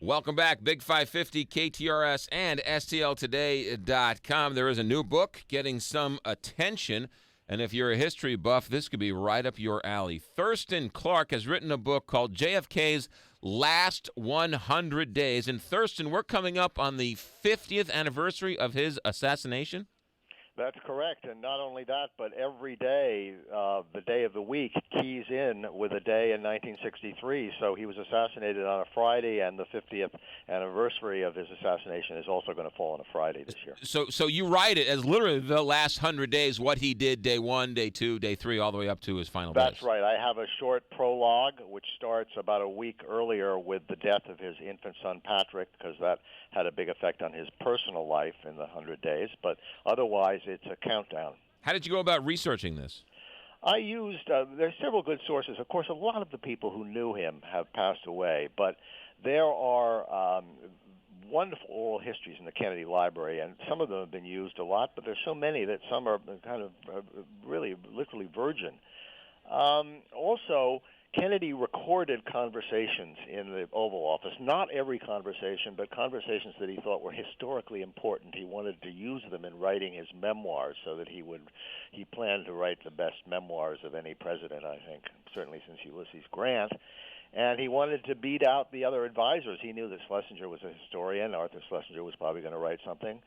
Welcome back, Big 550, KTRS, and STLtoday.com. There is a new book getting some attention, and if you're a history buff, this could be right up your alley. Thurston Clarke has written a book called JFK's Last 100 Days. And Thurston, we're coming up on the 50th anniversary of his assassination. That's correct, and not only that, but every day, the day of the week, keys in with a day in 1963. So he was assassinated on a Friday, and the 50th anniversary of his assassination is also going to fall on a Friday this year. So you write it as literally the last 100 days, what he did day 1, day 2, day 3, all the way up to his final days. That's right. I have a short prologue, which starts about a week earlier with the death of his infant son, Patrick, because that had a big effect on his personal life in the 100 days. But otherwise, it's a countdown. How did you go about researching this? I used, there's several good sources. Of course, a lot of the people who knew him have passed away, but there are wonderful oral histories in the Kennedy Library, and some of them have been used a lot, but there's so many that some are kind of really literally virgin. Also, Kennedy recorded conversations in the Oval Office, not every conversation, but conversations that he thought were historically important. He wanted to use them in writing his memoirs so that he planned to write the best memoirs of any president, I think, certainly since Ulysses Grant. And he wanted to beat out the other advisors. He knew that Schlesinger was a historian. Arthur Schlesinger was probably going to write something.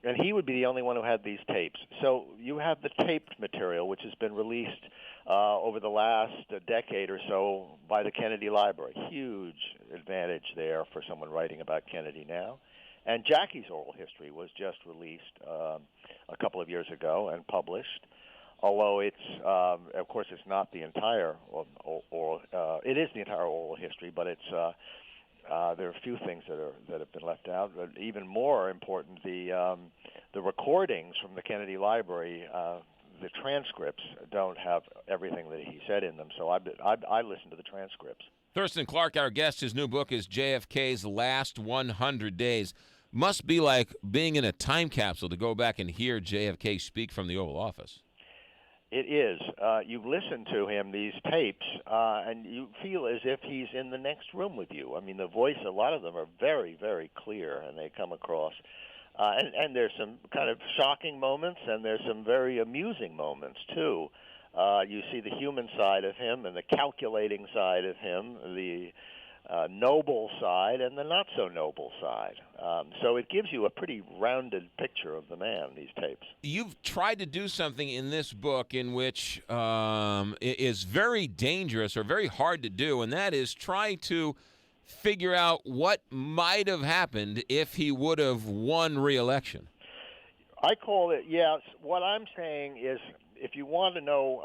And he would be the only one who had these tapes. So you have the taped material, which has been released over the last decade or so by the Kennedy Library. Huge advantage there for someone writing about Kennedy now. And Jackie's oral history was just released a couple of years ago and published. Although it's, of course, it's not the entire oral. It is the entire oral history, but it's. There are a few things that have been left out. But even more important, the recordings from the Kennedy Library, the transcripts don't have everything that he said in them. So I listened to the transcripts. Thurston Clarke, our guest, his new book is JFK's Last 100 Days. Must be like being in a time capsule to go back and hear JFK speak from the Oval Office. It is. You listen to him, these tapes, and you feel as if he's in the next room with you. I mean, the voice, a lot of them are very, very clear, and they come across. And there's some kind of shocking moments, and there's some very amusing moments, too. You see the human side of him and the calculating side of him, the noble side and the not-so-noble side. So it gives you a pretty rounded picture of the man, these tapes. You've tried to do something in this book in which is very dangerous or very hard to do, and that is try to figure out what might have happened if he would have won re-election. I call it, yes. What I'm saying is, if you want to know,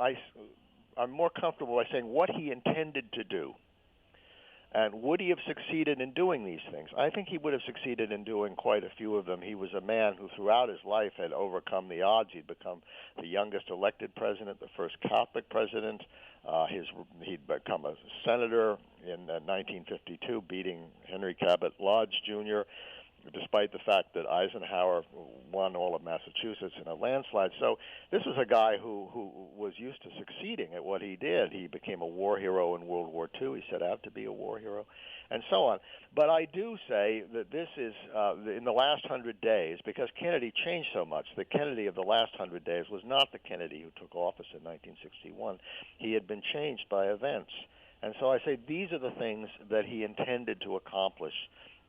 I'm more comfortable by saying what he intended to do. And would he have succeeded in doing these things? I think he would have succeeded in doing quite a few of them. He was a man who throughout his life had overcome the odds. He'd become the youngest elected president, the first Catholic president. He'd become a senator in 1952, beating Henry Cabot Lodge Jr., despite the fact that Eisenhower won all of Massachusetts in a landslide. So this was a guy who was used to succeeding at what he did. He became a war hero in World War II. He set out to be a war hero, and so on. But I do say that this is, in the last 100 days, because Kennedy changed so much, the Kennedy of the last 100 days was not the Kennedy who took office in 1961. He had been changed by events. And so I say these are the things that he intended to accomplish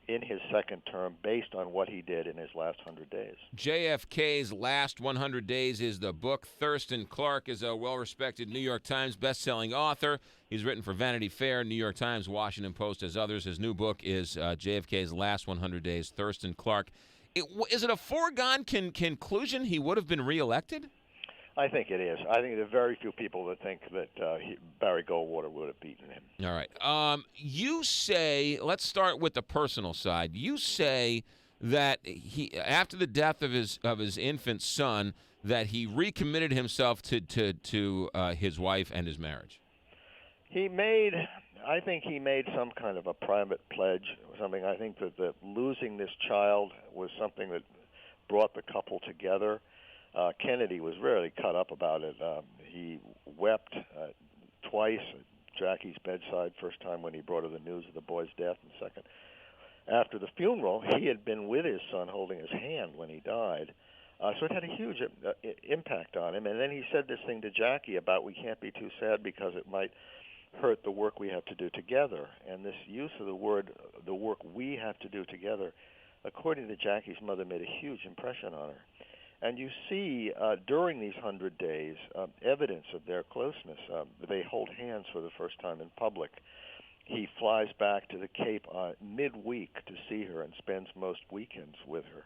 in his second term based on what he did in his last 100 days. JFK's Last 100 Days is the book. Thurston Clarke is a well-respected New York Times best-selling author. He's written for Vanity Fair, New York Times, Washington Post, as others. His new book is JFK's Last 100 Days. Thurston Clarke. Is it a foregone conclusion he would have been reelected? I think it is. I think there are very few people that think that Barry Goldwater would have beaten him. All right. You say, let's start with the personal side. You say that he, after the death of his infant son, that he recommitted himself to his wife and his marriage. I think he made some kind of a private pledge or something. I think that losing this child was something that brought the couple together. Kennedy was really cut up about it. He wept twice at Jackie's bedside, first time when he brought her the news of the boy's death, and second after the funeral, he had been with his son holding his hand when he died. So it had a huge impact on him. And then he said this thing to Jackie about we can't be too sad because it might hurt the work we have to do together. And this use of the word, the work we have to do together, according to Jackie's mother, made a huge impression on her. And you see during these 100 days evidence of their closeness. They hold hands for the first time in public. He flies back to the Cape midweek to see her and spends most weekends with her.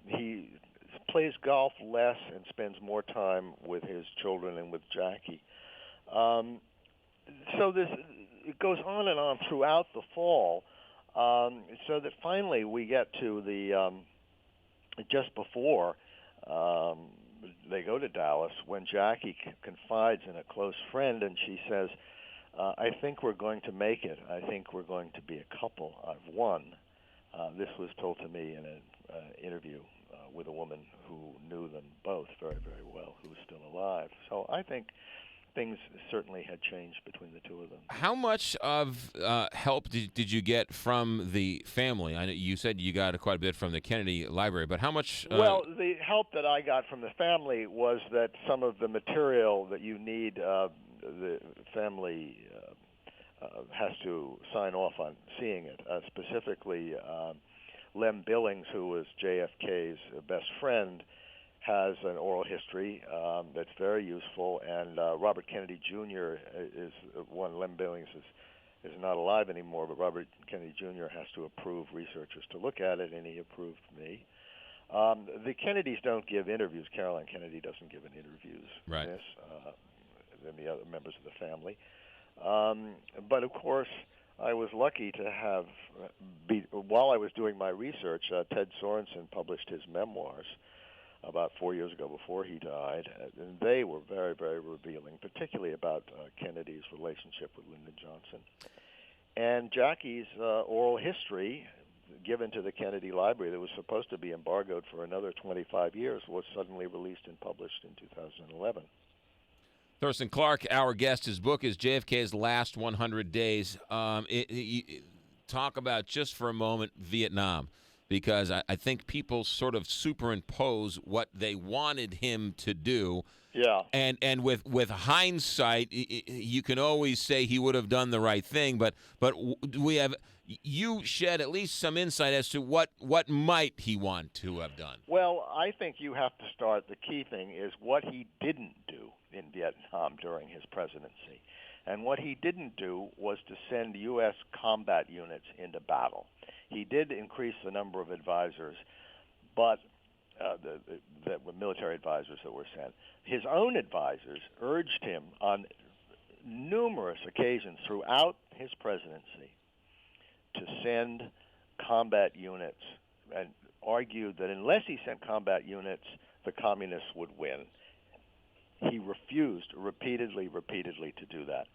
He plays golf less and spends more time with his children and with Jackie. So it goes on and on throughout the fall, so that finally we get to the just before they go to Dallas, when Jackie confides in a close friend, and she says, I think we're going to make it. I think we're going to be a couple. I've won. This was told to me in an interview with a woman who knew them both very, very well, who was still alive. So I think things certainly had changed between the two of them. How much of help did you get from the family? I know you said you got quite a bit from the Kennedy Library, but how much? Well, the help that I got from the family was that some of the material that you need, the family has to sign off on seeing it. Specifically, Lem Billings, who was JFK's best friend, has an oral history that's very useful, and Robert Kennedy Jr. is one. Lem Billings is not alive anymore, but Robert Kennedy Jr. has to approve researchers to look at it, and he approved me. The Kennedys don't give interviews. Caroline Kennedy doesn't give interviews. Right. In this, than the other members of the family. But of course, I was lucky to have, while I was doing my research, Ted Sorensen published his memoirs about 4 years ago before he died, and they were very, very revealing, particularly about Kennedy's relationship with Lyndon Johnson. And Jackie's oral history, given to the Kennedy Library, that was supposed to be embargoed for another 25 years, was suddenly released and published in 2011. Thurston Clarke, our guest. His book is JFK's Last 100 Days. Talk about, just for a moment, Vietnam, because I think people sort of superimpose what they wanted him to do. Yeah. And with hindsight, you can always say he would have done the right thing, but you shed at least some insight as to what might he want to have done. Well, I think you have to start, the key thing is what he didn't do in Vietnam during his presidency. And what he didn't do was to send U.S. combat units into battle. He did increase the number of advisors, but that were military advisors that were sent. His own advisors urged him on numerous occasions throughout his presidency to send combat units, and argued that unless he sent combat units, the communists would win. He refused repeatedly to do that.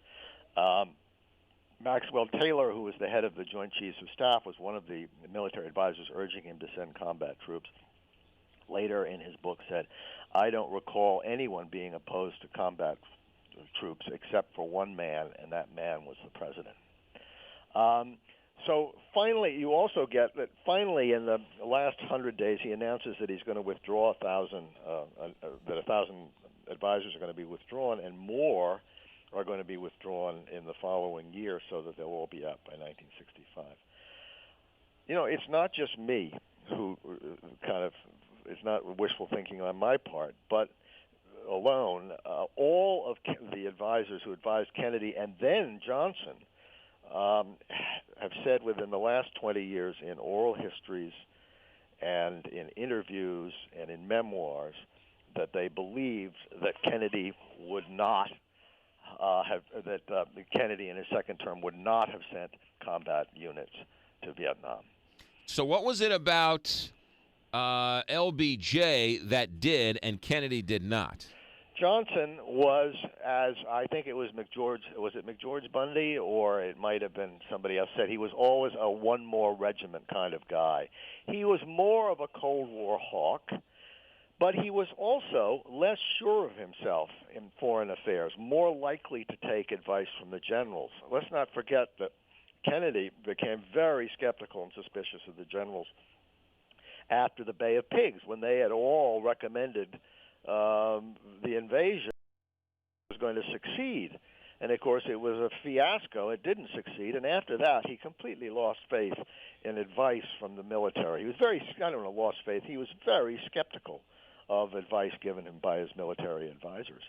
Maxwell Taylor, who was the head of the Joint Chiefs of Staff, was one of the military advisors urging him to send combat troops. Later in his book said, I don't recall anyone being opposed to combat troops except for one man, and that man was the president. So finally, you also get that finally in the last 100 days, he announces that he's going to withdraw 1,000, that 1,000 advisors are going to be withdrawn, and more are going to be withdrawn in the following year, so that they'll all be up by 1965. You know, it's not just me who it's not wishful thinking on my part, but alone, all of the advisors who advised Kennedy and then Johnson have said within the last 20 years in oral histories and in interviews and in memoirs that they believed that Kennedy would not Kennedy in his second term would not have sent combat units to Vietnam. So what was it about LBJ that did and Kennedy did not? Johnson was, as I think it was McGeorge Bundy, or it might have been somebody else said, he was always a one more regiment kind of guy. He was more of a Cold War hawk, but he was also less sure of himself in foreign affairs, more likely to take advice from the generals. Let's not forget that Kennedy became very skeptical and suspicious of the generals after the Bay of Pigs, when they had all recommended the invasion was going to succeed. And, of course, it was a fiasco. It didn't succeed. And after that, he completely lost faith in advice from the military. He was lost faith. He was very skeptical of advice given him by his military advisors.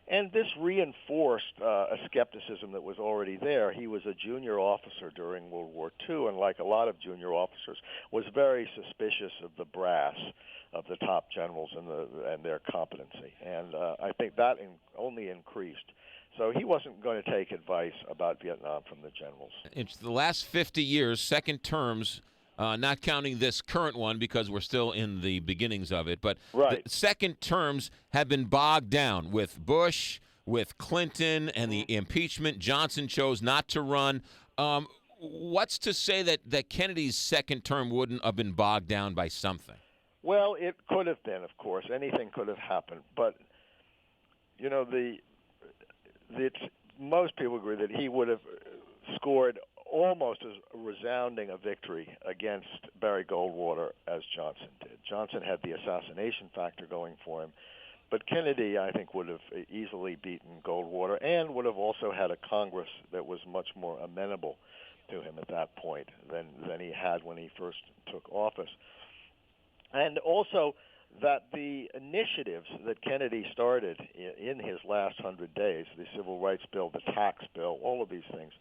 And this reinforced a skepticism that was already there. He was a junior officer during World War II, and like a lot of junior officers, was very suspicious of the brass of the top generals and their competency. And I think that only increased. So he wasn't going to take advice about Vietnam from the generals. It's the last 50 years, second terms, not counting this current one because we're still in the beginnings of it, but right. The second terms have been bogged down with Bush, with Clinton, and the impeachment. Johnson chose not to run. What's to say that Kennedy's second term wouldn't have been bogged down by something? Well, it could have been, of course. Anything could have happened. But, you know, most people agree that he would have scored almost as resounding a victory against Barry Goldwater as Johnson did. Johnson had the assassination factor going for him, but Kennedy, I think, would have easily beaten Goldwater and would have also had a Congress that was much more amenable to him at that point than he had when he first took office. And also that the initiatives that Kennedy started in his last 100 days, the Civil Rights Bill, the tax bill, all of these things,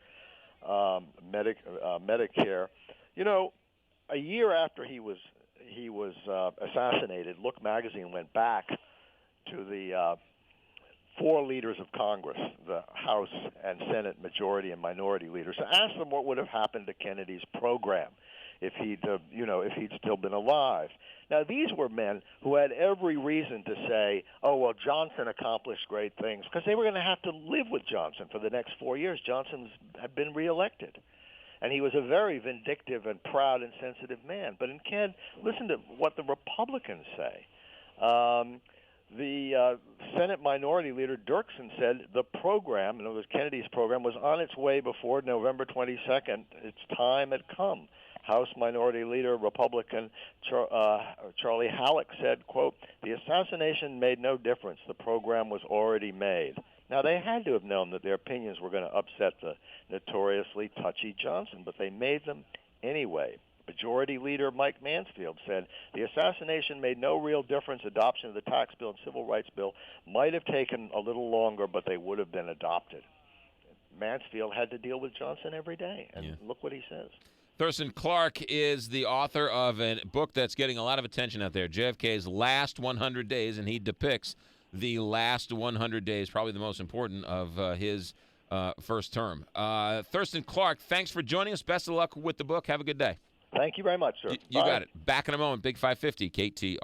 Medicare. You know, a year after he was assassinated, Look magazine went back to the four leaders of Congress, the House and Senate majority and minority leaders, to ask them what would have happened to Kennedy's program if he'd still been alive. Now, these were men who had every reason to say, oh, well, Johnson accomplished great things, because they were going to have to live with Johnson for the next 4 years. Johnson had been reelected. And he was a very vindictive and proud and sensitive man. But listen to what the Republicans say. The Senate Minority Leader Dirksen said the program, in other words, Kennedy's program, was on its way before November 22nd. Its time had come. House Minority Leader Republican Charlie Halleck said, quote, the assassination made no difference. The program was already made. Now, they had to have known that their opinions were going to upset the notoriously touchy Johnson, but they made them anyway. Majority Leader Mike Mansfield said, the assassination made no real difference. Adoption of the tax bill and civil rights bill might have taken a little longer, but they would have been adopted. Mansfield had to deal with Johnson every day, and look what he says. Thurston Clarke is the author of a book that's getting a lot of attention out there, JFK's Last 100 Days, and he depicts the last 100 days, probably the most important of his first term. Thurston Clarke, thanks for joining us. Best of luck with the book. Have a good day. Thank you very much, sir. You got it. Back in a moment, Big 550, KTRS.